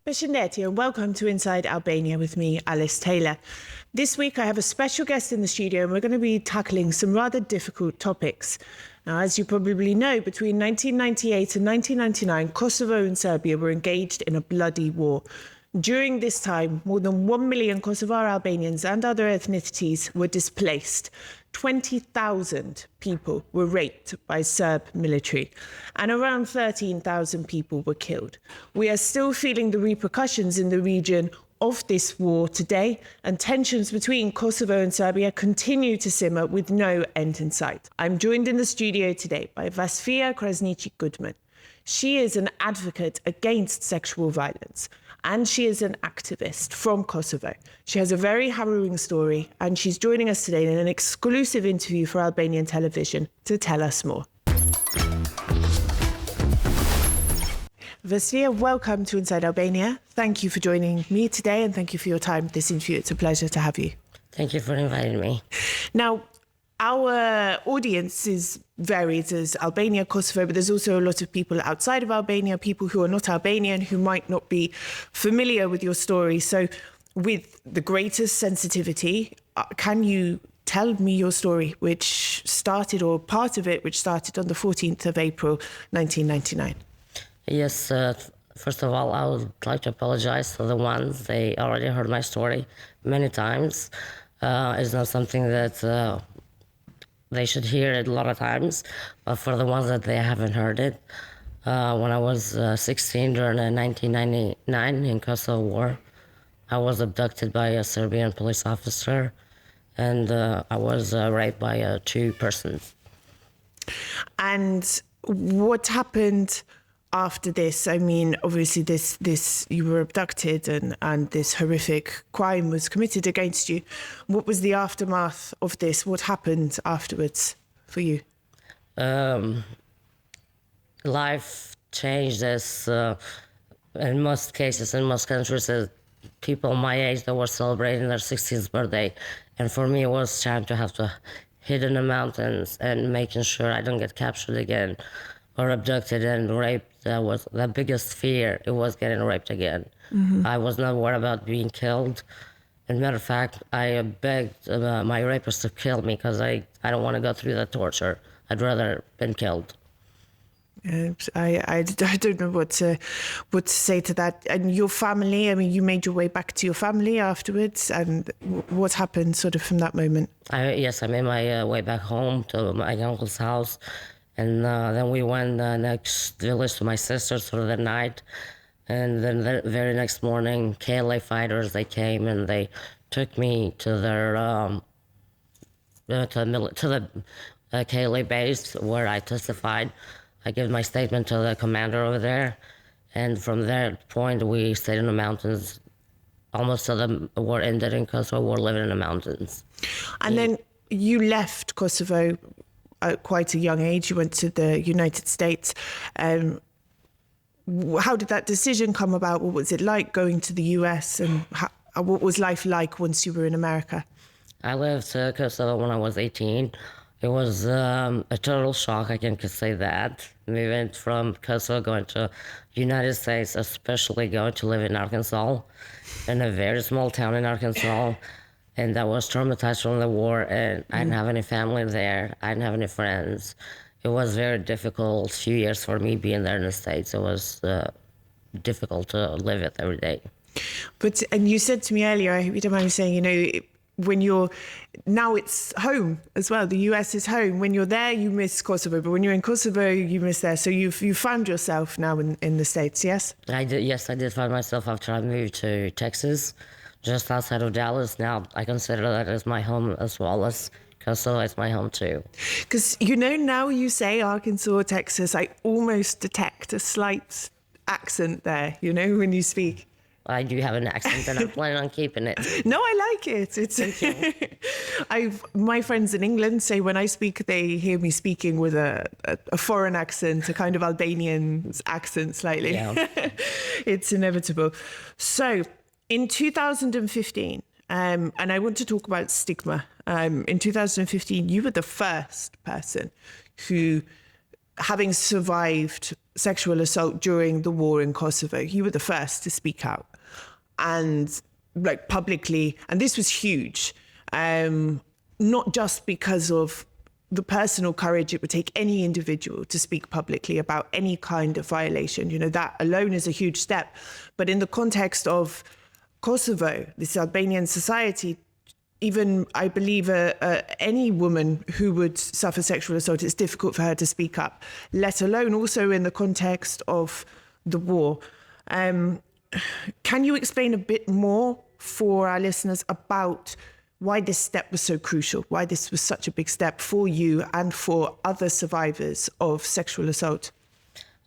Përshëndetje and welcome to Inside Albania with me, Alice Taylor. This week I have a special guest in the studio and we're going to be tackling some rather difficult topics. Now, as you probably know, between 1998 and 1999, Kosovo and Serbia were engaged in a bloody war. During this time, more than 1 million Kosovar Albanians and other ethnicities were displaced. 20,000 people were raped by Serb military and around 13,000 people were killed. We are still feeling the repercussions in the region of this war today, and tensions between Kosovo and Serbia continue to simmer with no end in sight. I'm joined in the studio today by Vasfije Krasniqit. She is an advocate against sexual violence, and she is an activist from Kosovo. She has a very harrowing story, and she's joining us today in an exclusive interview for Albanian television to tell us more. Vasfije, welcome to Inside Albania. Thank you for joining me today, and thank you for your time this interview. It's a pleasure to have you. Thank you for inviting me. Now, our audience is varied. There's Albania, Kosovo, but there's also a lot of people outside of Albania, people who are not Albanian, who might not be familiar with your story. So with the greatest sensitivity, can you tell me your story, which started, or part of it, which started on the 14th of April, 1999? Yes, first of all, I would like to apologize to the ones, they already heard my story many times. It's not something that they should hear it a lot of times, but for the ones that they haven't heard it, when I was 16 during the 1999 in Kosovo War, I was abducted by a Serbian police officer, and I was raped by two persons. And what happened after this? I mean, obviously this you were abducted and this horrific crime was committed against you. What was the aftermath of this? What happened afterwards for you? Life changed as in most cases, in most countries, people my age that were celebrating their 16th birthday. And for me, it was time to have to hide in the mountains and making sure I don't get captured again or abducted and raped. That was the biggest fear. It was getting raped again. Mm-hmm. I was not worried about being killed. As a matter of fact, I begged my rapist to kill me because I don't want to go through that torture. I'd rather been killed. I don't know what to say to that. And your family, I mean, you made your way back to your family afterwards, and what happened sort of from that moment? Yes, I made my way back home to my uncle's house. And then we went next village to my sister's for the night. And then the very next morning, KLA fighters, they came and they took me to their to the KLA base where I testified. I gave my statement to the commander over there. And from that point, we stayed in the mountains almost till the war ended in Kosovo. We're living in the mountains. And then you left Kosovo at quite a young age. You went to the United States. How did that decision come about? What was it like going to the US, and what was life like once you were in America? I left Kosovo when I was 18. It was a total shock, I can say that. Moving from Kosovo, going to United States, especially going to live in Arkansas, in a very small town in Arkansas. And I was traumatized from the war, and I didn't have any family there. I didn't have any friends. It was very difficult few years for me being there in the States. It was difficult to live it every day. And you said to me earlier, I hope you don't mind me saying, you know, when now it's home as well. The US is home. When you're there, you miss Kosovo, but when you're in Kosovo, you miss there. So you found yourself now in the States, yes? I did. Yes, I did find myself after I moved to Texas, just outside of Dallas. Now I consider that as my home as well as Kosovo is my home too. Because, you know, now you say Arkansas, Texas, I almost detect a slight accent there, you know, when you speak. I do have an accent and I'm planning on keeping it. No, I like it. Thank you. My friends in England say when I speak, they hear me speaking with a foreign accent, a kind of Albanian accent slightly. Yeah. It's inevitable. So in 2015, And I want to talk about stigma. In 2015, you were the first person who, having survived sexual assault during the war in Kosovo, you were the first to speak out and like publicly. And this was huge, not just because of the personal courage it would take any individual to speak publicly about any kind of violation. You know, that alone is a huge step. But in the context of Kosovo, this Albanian society, even I believe any woman who would suffer sexual assault, it's difficult for her to speak up, let alone also in the context of the war. Can you explain a bit more for our listeners about why this step was so crucial, why this was such a big step for you and for other survivors of sexual assault?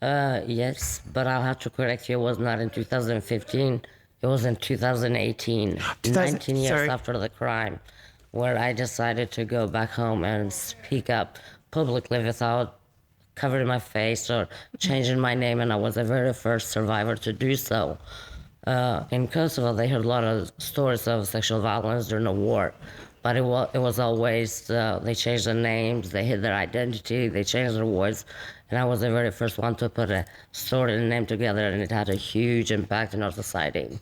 Yes, but I'll have to correct you. It was not in 2015. It was in 2018, 19 years after the crime, where I decided to go back home and speak up publicly without covering my face or changing my name, and I was the very first survivor to do so. In Kosovo, they heard a lot of stories of sexual violence during the war, but it was always, they changed their names, they hid their identity, they changed their voice, and I was the very first one to put a story and a name together, and it had a huge impact in our society.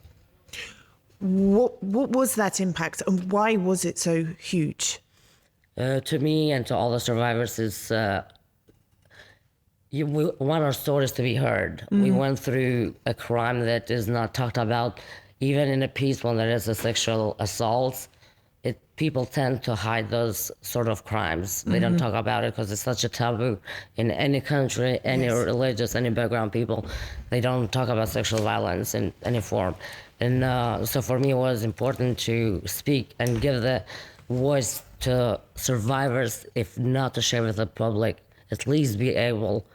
What was that impact, and why was it so huge? To me and to all the survivors, we want our stories to be heard. Mm-hmm. We went through a crime that is not talked about, even in a peace when there is a sexual assault. People tend to hide those sort of crimes. They don't talk about it because it's such a taboo in any country, any religious, any background people. They don't talk about sexual violence in any form. And so for me, it was important to speak and give the voice to survivors, if not to share with the public, at least be able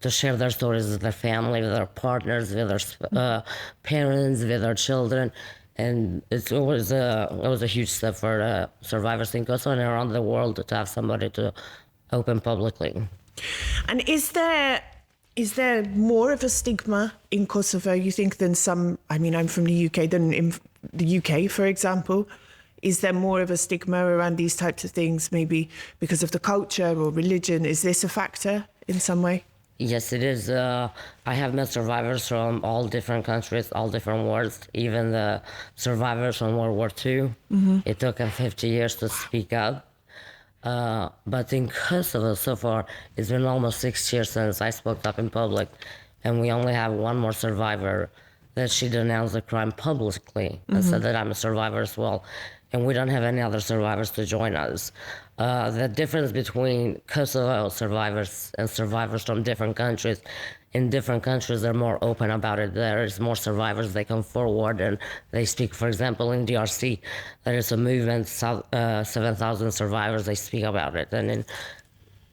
to share their stories with their family, with their partners, with their parents, with their children. And it was a huge step for survivors in Kosovo and around the world to have somebody to open publicly. And is there more of a stigma in Kosovo, you think, than some, I mean, I'm from the UK, than in the UK, for example? Is there more of a stigma around these types of things, maybe because of the culture or religion? Is this a factor in some way? Yes, it is. I have met survivors from all different countries, all different wars, even the survivors from World War II. Mm-hmm. It took them 50 years to speak up. But in Kosovo, so far, it's been almost 6 years since I spoke up in public, and we only have one more survivor that she denounced the crime publicly and said that I'm a survivor as well. And we don't have any other survivors to join us. The difference between Kosovo survivors and survivors from different countries, in different countries they're more open about it. There is more survivors, they come forward and they speak. For example, in DRC, there is a movement, 7,000 survivors, they speak about it. And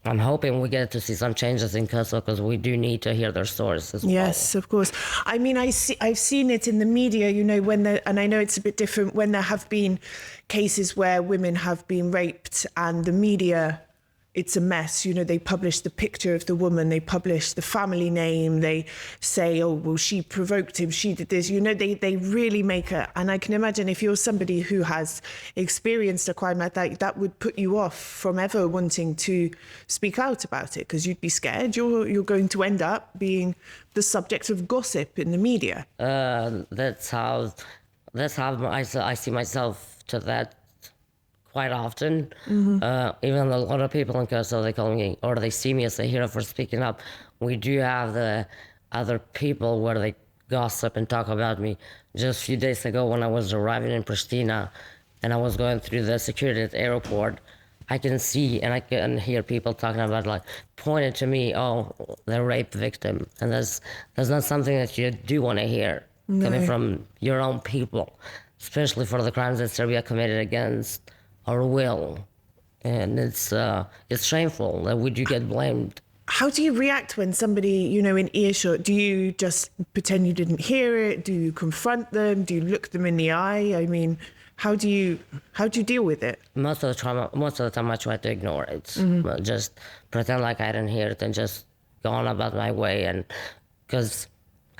I'm hoping we get to see some changes in Kosovo because we do need to hear their stories as well. Yes, of course. I mean, I've seen it in the media, you know, and I know it's a bit different when there have been cases where women have been raped and the media, it's a mess. You know, they publish the picture of the woman, they publish the family name, they say, oh, well, she provoked him, she did this. You know, they really make it. And I can imagine if you're somebody who has experienced a crime like that, that would put you off from ever wanting to speak out about it because you'd be scared. You're going to end up being the subject of gossip in the media. That's how I see myself to that quite often. Even a lot of people in Kosovo, they call me, or they see me as a hero for speaking up. We do have the other people where they gossip and talk about me. Just a few days ago when I was arriving in Pristina and I was going through the security at the airport, I can see and I can hear people talking about, like, pointing to me, oh, the rape victim. And that's not something that you do want to hear coming from your own people, especially for the crimes that Serbia committed against our will. And it's shameful that we do get blamed. How do you react when somebody, you know, in earshot? Do you just pretend you didn't hear it? Do you confront them? Do you look them in the eye? I mean, how do you deal with it? Most of the time I try to ignore it. Just pretend like I didn't hear it and just go on about my way. And because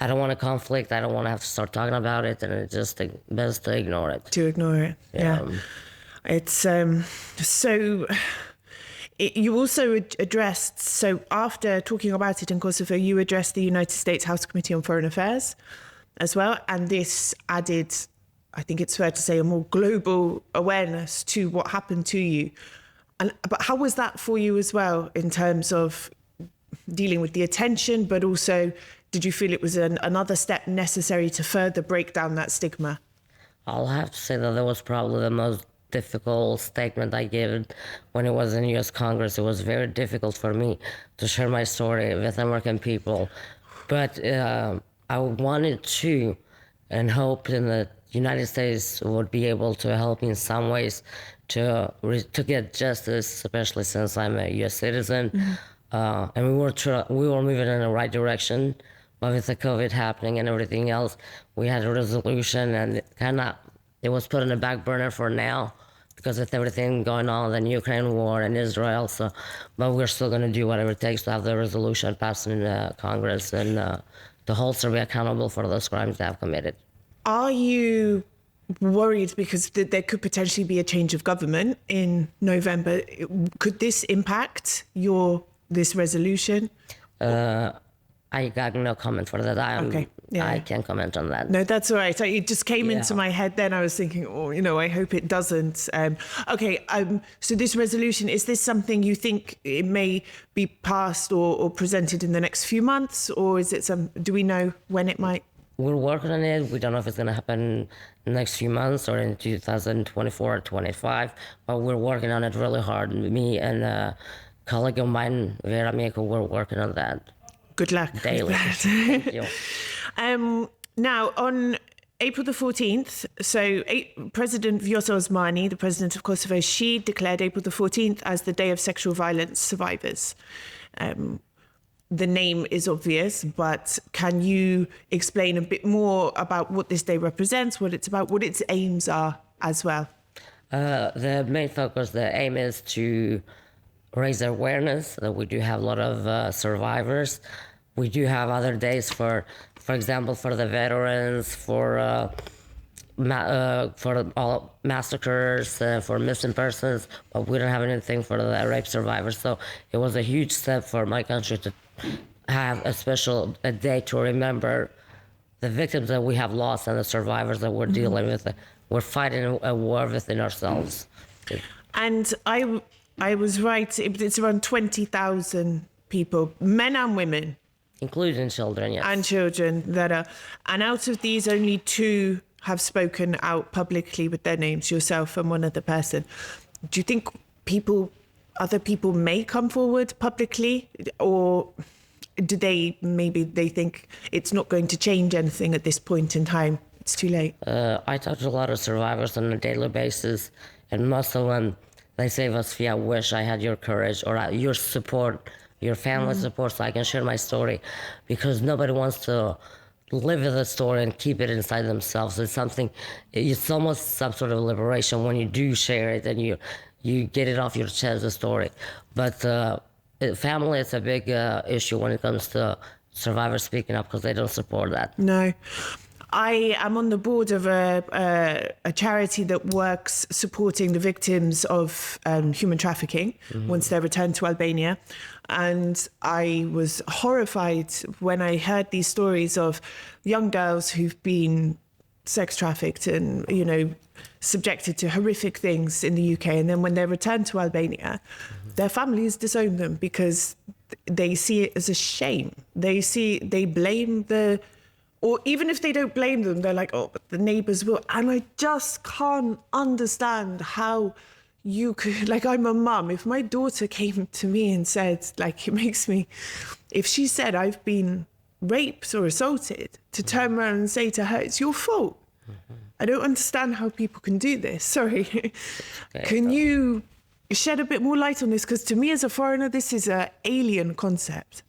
I don't want to conflict. I don't want to have to start talking about it, and it's just best to ignore it. To ignore it, yeah. It's so. You also addressed, so after talking about it in Kosovo, you addressed the United States House Committee on Foreign Affairs as well, and this added, I think it's fair to say, a more global awareness to what happened to you. But how was that for you as well, in terms of dealing with the attention, but also did you feel it was another step necessary to further break down that stigma? I'll have to say that was probably the most difficult statement I gave when it was in U.S. Congress. It was very difficult for me to share my story with American people. But I wanted to, and hoped in the United States would be able to help me in some ways to get justice, especially since I'm a U.S. citizen. And we were moving in the right direction. But with the COVID happening and everything else, we had a resolution, and it was put on the back burner for now because with everything going on, the Ukraine war and Israel. So, but we're still going to do whatever it takes to have the resolution passed in Congress and to hold Serbia accountable for those crimes they have committed. Are you worried because there could potentially be a change of government in November? Could this impact this resolution? I got no comment for that. Okay. Yeah. I can't comment on that. No, that's all right. It just came into my head then. I was thinking, I hope it doesn't. So this resolution, is this something you think it may be passed or presented in the next few months? Or is it do we know when it might? We're working on it. We don't know if it's going to happen in the next few months or in 2024 or 25, but we're working on it really hard. Me and a colleague of mine, Vera Miko, we're working on that. Good luck. Daily. Thank you. Now, on April the 14th, so President Vjosa Osmani, the president of Kosovo, she declared April the 14th as the Day of Sexual Violence Survivors. The name is obvious, but can you explain a bit more about what this day represents, what it's about, what its aims are as well? The main focus, the aim is to raise awareness that we do have a lot of survivors. We do have other days for example, for the veterans, for all massacres, for missing persons, but we don't have anything for the rape survivors. So it was a huge step for my country to have a day to remember the victims that we have lost and the survivors that we're dealing with. We're fighting a war within ourselves. And I was right, it's around 20,000 people, men and women. Including children, yes. And children and out of these, only 2 have spoken out publicly with their names, yourself and one other person. Do you think other people may come forward publicly, or do they think it's not going to change anything at this point in time? It's too late. I talk to a lot of survivors on a daily basis, and most of them, they say, Vasfije, I wish I had your courage or your support, your family support, so I can share my story, because nobody wants to live with a story and keep it inside themselves. It's almost some sort of liberation when you do share it and you get it off your chest, the story. But family is a big issue when it comes to survivors speaking up, because they don't support that. No. I am on the board of a charity that works supporting the victims of human trafficking once they're returned to Albania. And I was horrified when I heard these stories of young girls who've been sex trafficked and, subjected to horrific things in the UK. And then when they're returned to Albania, their families disown them because they see it as a shame. They blame or even if they don't blame them, they're like, oh, but the neighbours will. And I just can't understand how you could, I'm a mum. If my daughter came to me and said, it makes me, if she said I've been raped or assaulted, to turn around and say to her, it's your fault. I don't understand how people can do this. Sorry. Can you shed a bit more light on this? Because to me as a foreigner, this is an alien concept.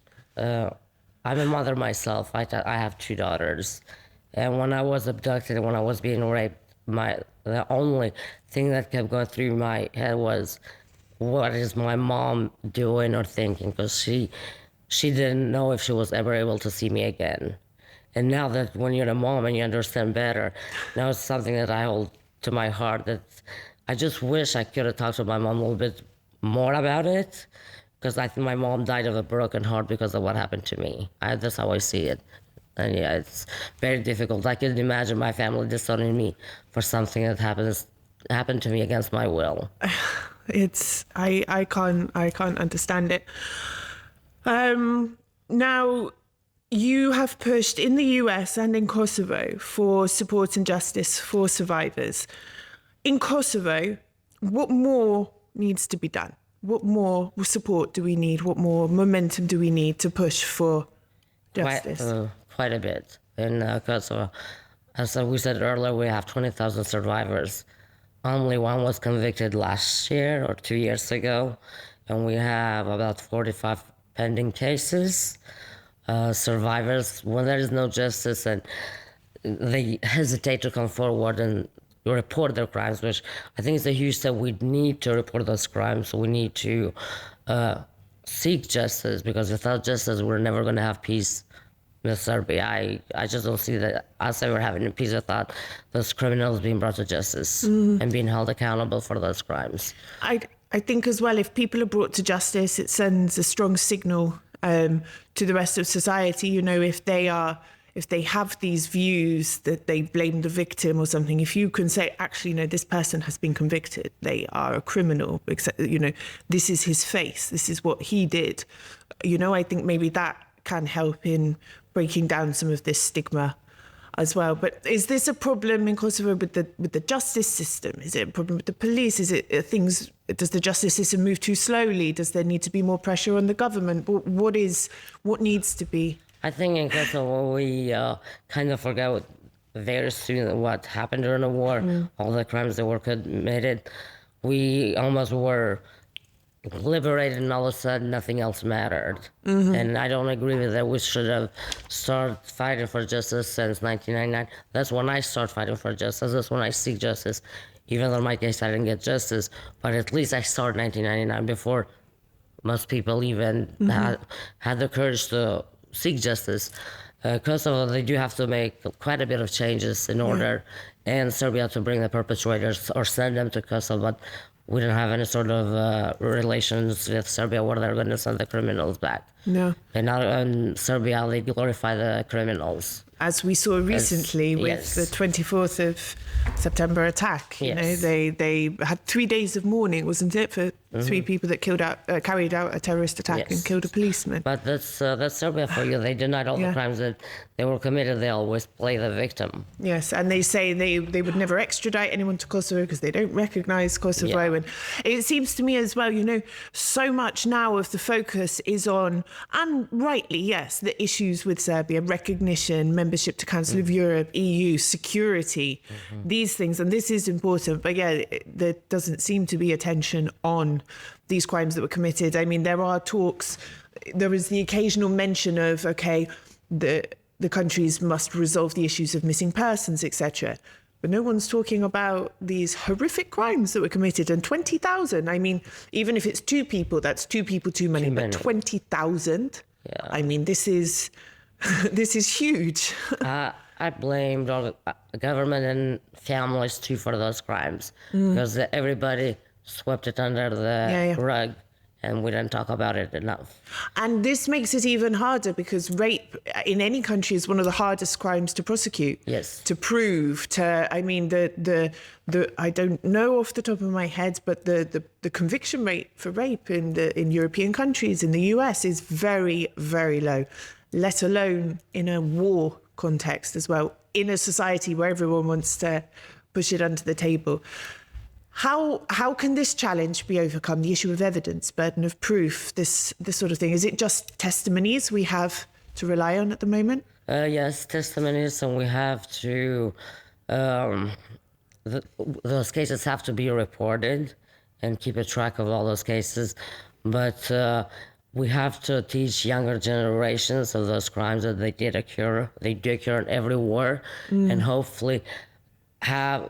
I'm a mother myself. I have 2 daughters. And when I was abducted and when I was being raped, the only thing that kept going through my head was, what is my mom doing or thinking? Because she didn't know if she was ever able to see me again. And now that when you're a mom and you understand better, now it's something that I hold to my heart, that I just wish I could have talked to my mom a little bit more about it, because I think my mom died of a broken heart because of what happened to me. That's how I see it. And yeah, it's very difficult. I can imagine my family disowning me for something that happened to me against my will. I can't understand it. Now, you have pushed in the US and in Kosovo for support and justice for survivors. In Kosovo, what more needs to be done? What more support do we need? What more momentum do we need to push for justice? Quite a bit. In Kosovo, as we said earlier, we have 20,000 survivors. Only one was convicted last year or 2 years ago, and we have about 45 pending cases. Survivors, when there is no justice and they hesitate to come forward and report their crimes, which I think is a huge step. We need to report those crimes. We need to seek justice, because without justice, we're never going to have peace with Serbia. I just don't see that us ever having peace without those criminals being brought to justice and being held accountable for those crimes. I think as well, if people are brought to justice, it sends a strong signal to the rest of society. You know, if they have these views that they blame the victim or something, if you can say, actually, no, this person has been convicted, they are a criminal, you know, this is his face, this is what he did. You know, I think maybe that can help in breaking down some of this stigma as well. But is this a problem in Kosovo with the justice system? Is it a problem with the police? Is it things? Does the justice system move too slowly? Does there need to be more pressure on the government? What needs to be? I think in Kosovo we kind of forgot very soon what happened during the war, all the crimes that were committed. We almost were liberated, and all of a sudden nothing else mattered. And I don't agree with that. We should have started fighting for justice since 1999. That's when I started fighting for justice. That's when I seek justice. Even though in my case I didn't get justice, but at least I started 1999 before most people even had the courage to seek justice. Kosovo, they do have to make quite a bit of changes in order, and Serbia to bring the perpetrators or send them to Kosovo, but we don't have any sort of relations with Serbia where they're going to send the criminals back. No. And now in Serbia, they glorify the criminals. As we saw recently with the 24th of September attack, you know, they had 3 days of mourning, wasn't it, for 3 people that carried out a terrorist attack and killed a policeman. But that's Serbia for you. They denied all the crimes that they were committed. They always play the victim. Yes, and they say they would never extradite anyone to Kosovo because they don't recognise Kosovo. And it seems to me as well, you know, so much now of the focus is on, and rightly, yes, the issues with Serbia, recognition, membership to Council of Europe, EU, security, these things. And this is important. But yeah, there doesn't seem to be attention on these crimes that were committed. I mean, there are talks, there is the occasional mention of, okay, the countries must resolve the issues of missing persons, etc. But no one's talking about these horrific crimes that were committed. And 20,000, I mean, even if it's 2 people, that's 2 people too many. But 20,000, I mean, this is huge. I blamed all the government and families too for those crimes, because everybody swept it under the rug, and we didn't talk about it enough. And this makes it even harder because rape in any country is one of the hardest crimes to prosecute. Yes. To prove, I mean, the I don't know off the top of my head, but the conviction rate for rape in European countries, in the US, is very, very low, let alone in a war context as well, in a society where everyone wants to push it under the table. How can this challenge be overcome? The issue of evidence, burden of proof, this sort of thing. Is it just testimonies we have to rely on at the moment? Yes, testimonies, and we have to. Those cases have to be reported, and keep a track of all those cases. But we have to teach younger generations of those crimes that they did occur. They do occur in every war, and hopefully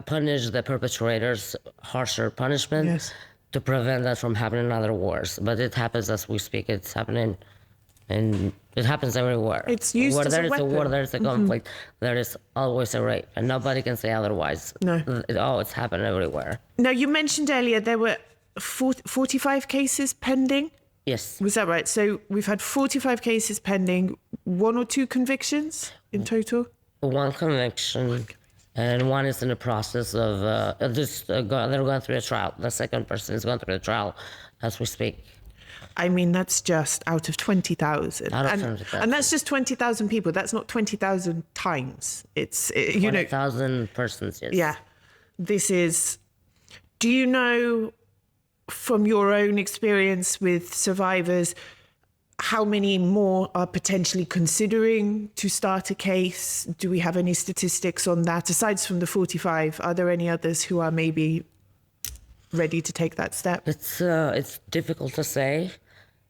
punish the perpetrators harsher punishment to prevent that from happening in other wars. But it happens as we speak. It's happening And it happens everywhere. It's used where as a there is a war, weapon. there is a conflict, there is always a rape, and nobody can say otherwise. No. It's happened everywhere. Now, you mentioned earlier there were 45 cases pending. Yes. Was that right? So we've had 45 cases pending, 1 or 2 convictions in total? One conviction, and one is in the process of they're going through a trial. The second person is going through a trial as we speak. I mean, that's just out of 20,000. Out of 20,000. And that's just 20,000 people. That's not 20,000 times. It's, you know. 20,000 persons, yes. Yeah. This is, do you know from your own experience with survivors, how many more are potentially considering to start a case? Do we have any statistics on that? Aside from the 45, are there any others who are maybe ready to take that step? It's difficult to say.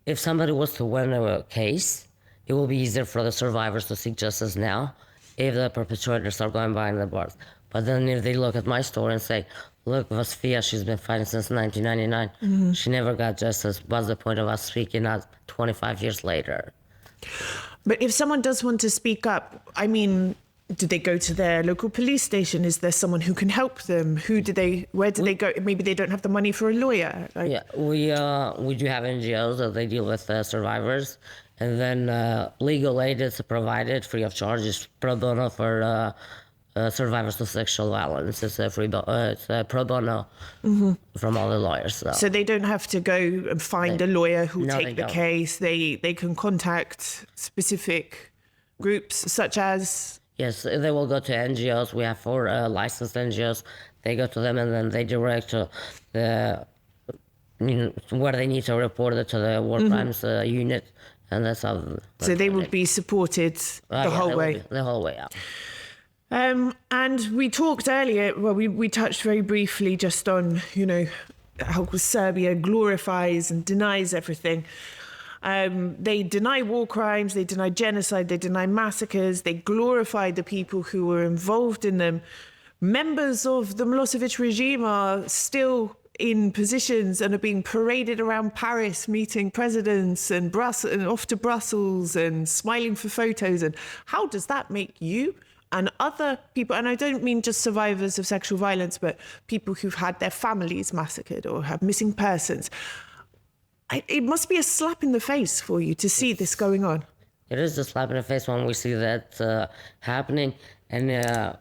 If somebody was to win a case, it will be easier for the survivors to seek justice now if the perpetrators are going behind the bars. But then if they look at my story and say, look, Vasfije, she's been fighting since 1999. Mm-hmm. She never got justice. What's the point of us speaking out 25 years later? But if someone does want to speak up, I mean, do they go to their local police station? Is there someone who can help them? Where do they go? Maybe they don't have the money for a lawyer. Yeah, we do have NGOs that they deal with survivors. And then legal aid is provided free of charge. It's pro bono for survivors of sexual violence. It's pro bono from all the lawyers. So they don't have to go and find a lawyer who will take the don't. case. They can contact specific groups such as... Yes, they will go to NGOs. We have 4 licensed NGOs. They go to them and then they direct to where they need to report it to the war crimes unit. And that's how... So they will be supported the whole way? The whole way, yeah. And we talked earlier, well, we touched very briefly just on, you know, how Serbia glorifies and denies everything. They deny war crimes, they deny genocide, they deny massacres, they glorify the people who were involved in them. Members of the Milosevic regime are still in positions and are being paraded around Paris, meeting presidents and off to Brussels and smiling for photos. And how does that make you and other people, and I don't mean just survivors of sexual violence, but people who've had their families massacred or have missing persons? It must be a slap in the face for you to see this going on. It is a slap in the face when we see that happening, and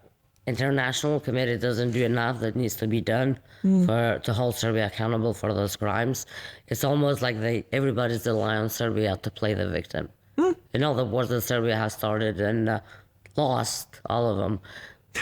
international committee doesn't do enough that needs to be done to hold Serbia accountable for those crimes. It's almost like everybody's relying on Serbia to play the victim. In all the wars that Serbia has started and lost, all of them,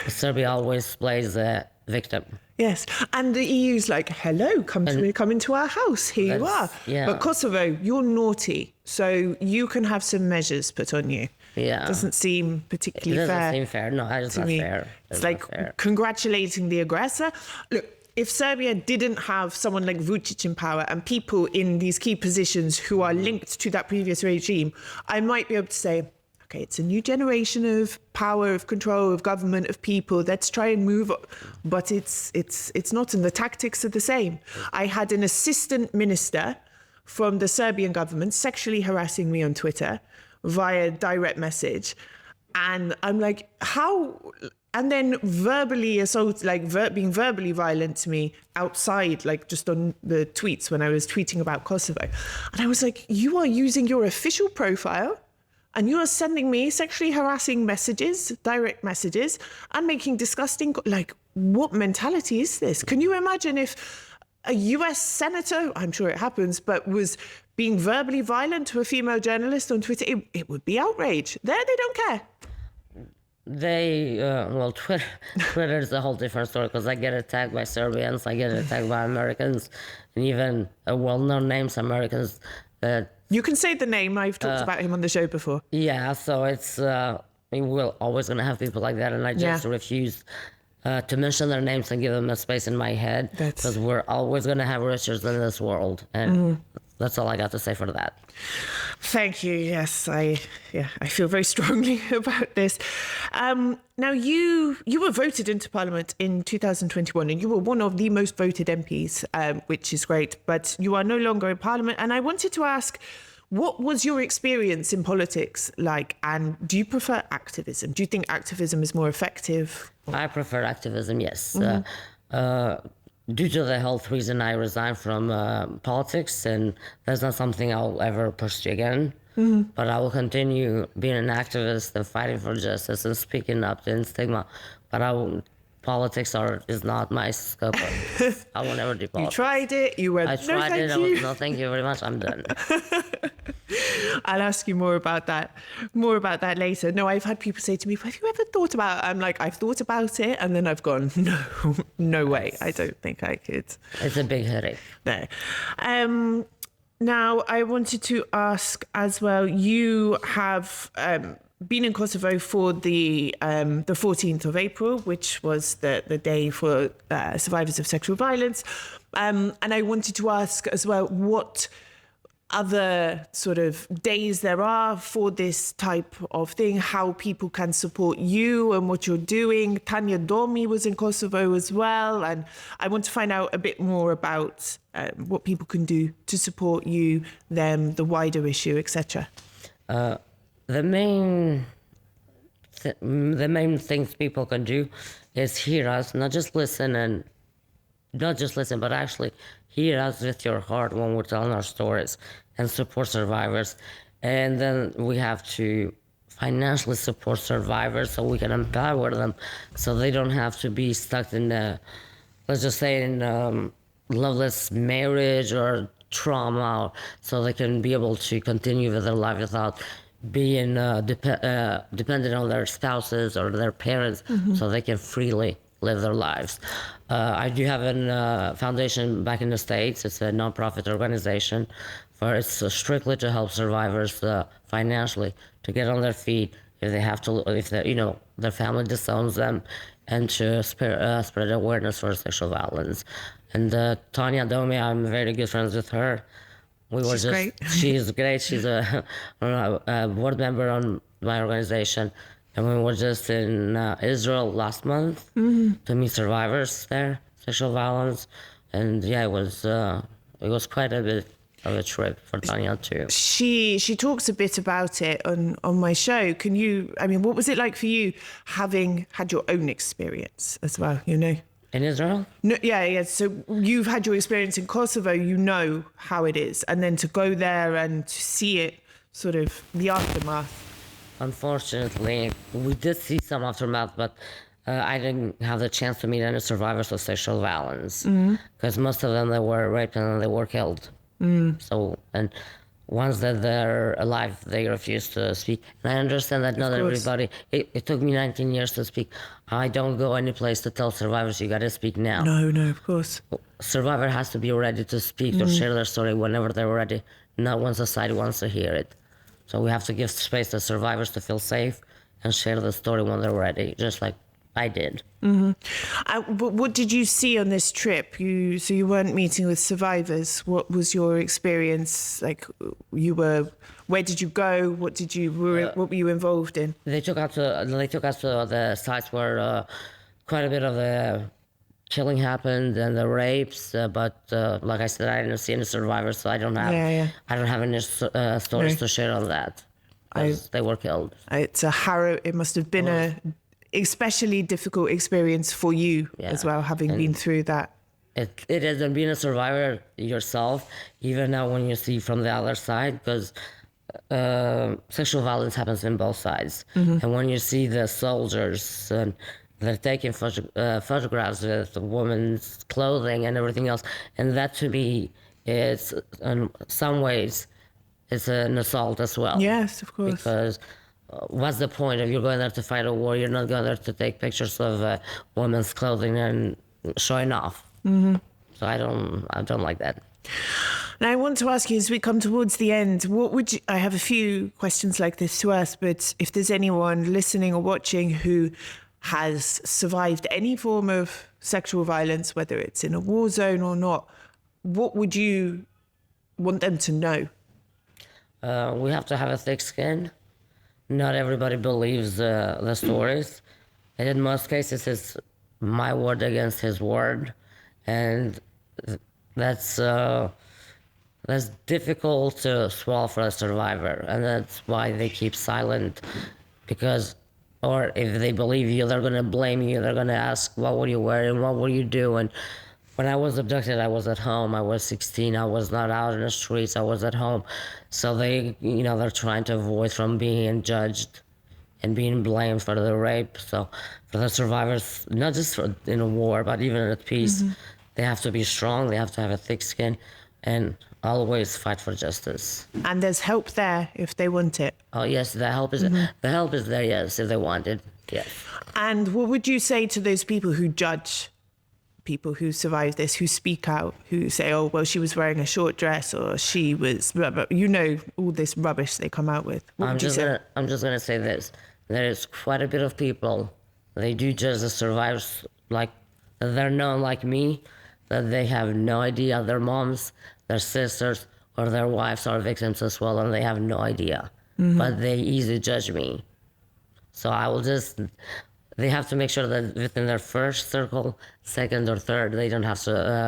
Serbia always plays the victim. Yes, and the EU's like, hello, come into our house, here you are. Yeah. But Kosovo, you're naughty, so you can have some measures put on you. Yeah. Doesn't seem particularly fair. It doesn't seem fair. No, it's not fair. It's like congratulating the aggressor. Look, if Serbia didn't have someone like Vučić in power and people in these key positions who are linked to that previous regime, I might be able to say, okay, it's a new generation of power, of control, of government, of people. Let's try and move up. But it's not, and the tactics are the same. I had an assistant minister from the Serbian government sexually harassing me on Twitter via direct message. And I'm like, how? And then verbally assault, being verbally violent to me outside, like just on the tweets when I was tweeting about Kosovo. And I was like, you are using your official profile and you are sending me sexually harassing messages, direct messages, and making disgusting, like, what mentality is this? Can you imagine if a US senator, I'm sure it happens, but was being verbally violent to a female journalist on Twitter? It would be outrage. There, they don't care. Twitter is a whole different story because I get attacked by Serbians, I get attacked by Americans, and even well-known names Americans that... You can say the name. I've talked about him on the show before. Yeah, so it's... we're always going to have people like that, and I just refuse to mention their names and give them a space in my head because we're always going to have Richards in this world, and that's all I got to say for that. Thank you. Yes, I feel very strongly about this. Now, you were voted into Parliament in 2021, and you were one of the most voted MPs, which is great. But you are no longer in Parliament, and I wanted to ask, What was your experience in politics like, and do you prefer activism? Do you think activism is more effective? I prefer activism, yes. Due to the health reason, I resigned from politics, and that's not something I'll ever pursue again. But I will continue being an activist and fighting for justice and speaking up to stigma. But politics is not my scope. I will never do politics. You tried it, you went, I no, tried thank it. you. No, thank you very much. I'm done. I'll ask you more about that later. No, I've had people say to me, have you ever thought about it? I'm like, I've thought about it, and then I've gone, no way. I don't think I could. It's a big headache. No. Now, I wanted to ask as well, you have been in Kosovo for the 14th of April, which was the day for survivors of sexual violence. And I wanted to ask as well what other sort of days there are for this type of thing, how people can support you and what you're doing. Tanya Domi was in Kosovo as well. And I want to find out a bit more about what people can do to support you, them, the wider issue, etc. The main things people can do is hear us, not just listen, but actually hear us with your heart when we're telling our stories and support survivors. And then we have to financially support survivors so we can empower them so they don't have to be stuck in let's just say in loveless marriage or trauma, so they can be able to continue with their life without being dependent on their spouses or their parents, so they can freely live their lives. I do have a foundation back in the States. It's a nonprofit organization it's strictly to help survivors financially to get on their feet if they have to, if their family disowns them, and to spread awareness for sexual violence. And Tanya Domi, I'm very good friends with her. She's great. She's great. She's a board member on my organization. And we were just in Israel last month to meet survivors there, sexual violence. And yeah, it was quite a bit of a trip for Tanya too. She talks a bit about it on my show. What was it like for you having had your own experience as well, In Israel? No, yeah. So you've had your experience in Kosovo, you know how it is. And then to go there and to see it, sort of the aftermath. Unfortunately, we did see some aftermath, but I didn't have the chance to meet any survivors of sexual violence because most of them, they were raped and they were killed. So, and once that they're alive, they refuse to speak. And I understand that not everybody, it took me 19 years to speak. I don't go any place to tell survivors, you gotta speak now. No, of course. Survivor has to be ready to speak or share their story whenever they're ready, not when society wants to hear it. So we have to give space to survivors to feel safe and share the story when they're ready, just like I did. But what did you see on this trip? So you weren't meeting with survivors. What was your experience like? Where did you go? What were you involved in? They took us to the sites where quite a bit of the killing happened and the rapes. But like I said, I didn't see any survivors, so I don't have any stories to share on that. They were killed. It must have been a especially difficult experience for you as well, having been through that. It is, and being a survivor yourself, even now when you see from the other side, because sexual violence happens in both sides. And when you see the soldiers and they're taking photographs with the woman's clothing and everything else, and that to me is, in some ways, it's an assault as well. Yes, of course. Because what's the point if you're going there to fight a war? You're not going there to take pictures of a woman's clothing and showing off. So I don't like that. Now I want to ask you, as we come towards the end, I have a few questions like this to ask, but if there's anyone listening or watching who has survived any form of sexual violence, whether it's in a war zone or not, what would you want them to know? We have to have a thick skin. Not everybody believes the stories. And in most cases, it's my word against his word. And that's that's difficult to swallow for a survivor, and that's why they keep silent. Because, or if they believe you, they're gonna blame you. They're gonna ask, "What were you wearing? What were you doing?" When I was abducted, I was at home. I was 16. I was not out in the streets. I was at home. So they, they're trying to avoid from being judged and being blamed for the rape. So for the survivors, not just in a war, but even at peace, they have to be strong. They have to have a thick skin and always fight for justice. And there's help there if they want it. Oh yes, the help is there. Yes, if they want it. Yes. And what would you say to those people who judge people who survive this, who speak out, who say, "Oh, well, she was wearing a short dress," or "She was," all this rubbish they come out with? What would you say? I'm just gonna say this: there is quite a bit of people. They do judge the survivors like they're known like me, that they have no idea their moms, their sisters, or their wives are victims as well, and they have no idea. But they easily judge me. So they have to make sure that within their first circle, second or third, they don't have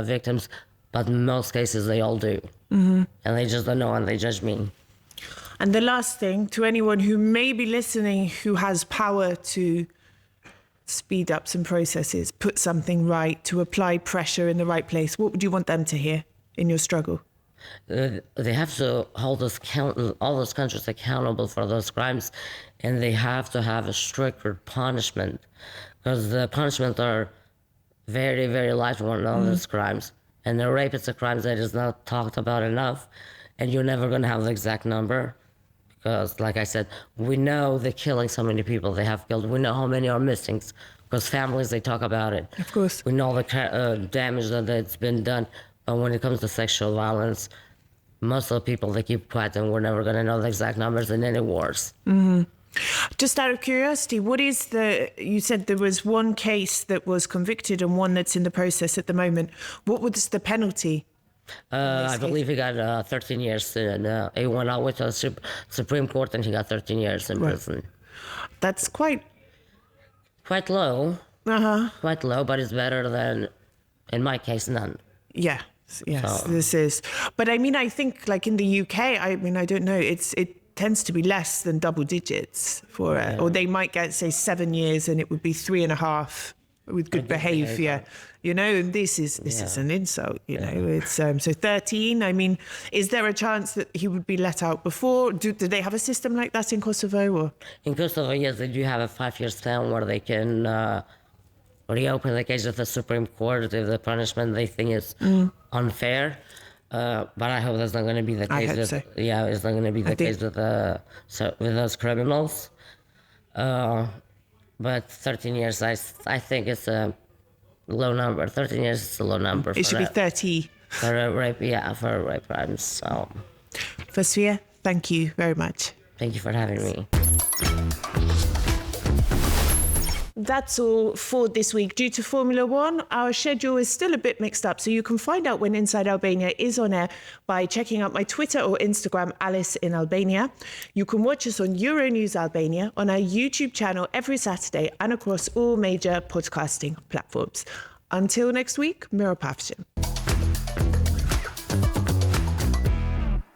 victims, but in most cases they all do. And they just don't know and they judge me. And the last thing, to anyone who may be listening who has power to speed up some processes, put something right, to apply pressure in the right place, what would you want them to hear in your struggle? They have to hold all those countries accountable for those crimes, and they have to have a stricter punishment, because the punishments are very, very light on all those crimes. And the rape is a crime that is not talked about enough, and you're never going to have the exact number, because, like I said, we know they're killing so many people they have killed. We know how many are missing, because families, they talk about it. Of course. We know the damage that's been done. But when it comes to sexual violence, most of the people, they keep quiet, and we're never going to know the exact numbers in any wars. Just out of curiosity, you said there was one case that was convicted and one that's in the process at the moment. What was the penalty? I believe he got 13 years. He went out with the Supreme Court, and he got 13 years in prison. That's quite low. Quite low, but it's better than, in my case, none. Yes, this is. But I mean, I think like in the UK, I don't know, it tends to be less than double digits or they might get, say, 7 years and it would be 3.5 with good behavior, and this is an insult, it's so 13. I mean, is there a chance that he would be let out before? Do they have a system like that in Kosovo? Or? In Kosovo, yes, they do have a 5-year span where they can reopen the case with the Supreme Court if the punishment they think is unfair. But I hope that's not going to be the case. It's not going to be the case with those criminals. But 13 years, I think it's a low number. 13 years is a low number. It should be 30. For a rape, for a rape crimes. So. Vasfije, thank you very much. Thank you for having me. That's all for this week. Due to Formula One, our schedule is still a bit mixed up, so you can find out when Inside Albania is on air by checking out my Twitter or Instagram, Alice in Albania. You can watch us on Euronews Albania, on our YouTube channel every Saturday, and across all major podcasting platforms. Until next week, Miro Pavshin.